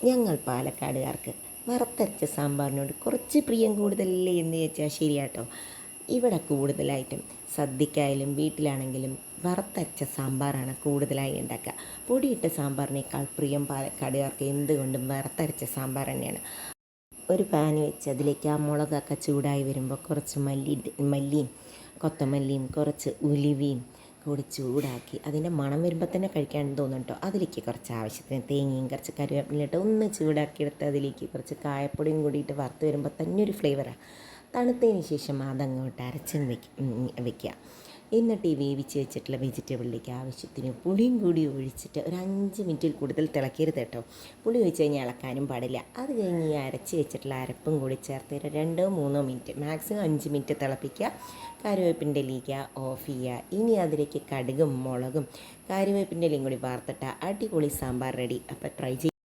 ഞങ്ങൾ പാലക്കാടുകാർക്ക് വറുത്തരച്ച സാമ്പാറിനോട് കുറച്ച് പ്രിയം കൂടുതലല്ലേ എന്ന് ചോദിച്ചാൽ ശരിയാട്ടോ. ഇവിടെ കൂടുതലായിട്ടും സദ്യക്കായാലും വീട്ടിലാണെങ്കിലും വറുത്തരച്ച സാമ്പാറാണ് കൂടുതലായി ഉണ്ടാക്കുക. പൊടിയിട്ട സാമ്പാറിനേക്കാൾ പ്രിയം പാലക്കാടുകാർക്ക് എന്തുകൊണ്ടും വറുത്തരച്ച സാമ്പാർ തന്നെയാണ്. ഒരു പാൻ വെച്ച് അതിലേക്ക് ആ മുളകൊക്കെ ചൂടായി വരുമ്പോൾ കുറച്ച് മല്ലിയും കൊത്തമല്ലിയും കുറച്ച് ഉലുവയും കൂടി ചൂടാക്കി അതിൻ്റെ മണം വരുമ്പോൾ തന്നെ കഴിക്കാൻ തോന്നും കേട്ടോ. അതിലേക്ക് കുറച്ച് ആവശ്യത്തിന് തേങ്ങയും കുറച്ച് കറിവേപ്പിലിട്ട് ഒന്ന് ചൂടാക്കിയെടുത്ത് അതിലേക്ക് കുറച്ച് കായപ്പൊടിയും കൂടിയിട്ട് വറുത്ത് വരുമ്പോൾ തന്നെ ഒരു ഫ്ലേവറാണ്. തണുത്തതിന് ശേഷം അതങ്ങോട്ട് അരച്ച് വയ്ക്കുക. എന്നിട്ട് ഈ വേവിച്ച് വെച്ചിട്ടുള്ള വെജിറ്റബിളിലേക്ക് ആവശ്യത്തിന് പുളിയും കൂടി ഒഴിച്ചിട്ട് ഒരു 5 മിനിറ്റിൽ കൂടുതൽ തിളക്കരുത് കേട്ടോ. പുളി ഒഴിച്ച് കഴിഞ്ഞാൽ ഇളക്കാനും പാടില്ല. അത് കഴിഞ്ഞ് ഈ അരച്ച് വെച്ചിട്ടുള്ള അരപ്പും കൂടി ചേർത്ത് 2-3 മിനിറ്റ് മാക്സിമം 5 മിനിറ്റ് തിളപ്പിക്കുക. കറിവേപ്പിൻ്റെ ഇലയ്ക്ക് ഓഫ് ചെയ്യുക. ഇനി അതിലേക്ക് കടുകും മുളകും കറിവേപ്പിൻ്റെ ഇലയും കൂടി വാർത്തിട്ട അടിപൊളി സാമ്പാർ റെഡി. അപ്പോൾ ട്രൈ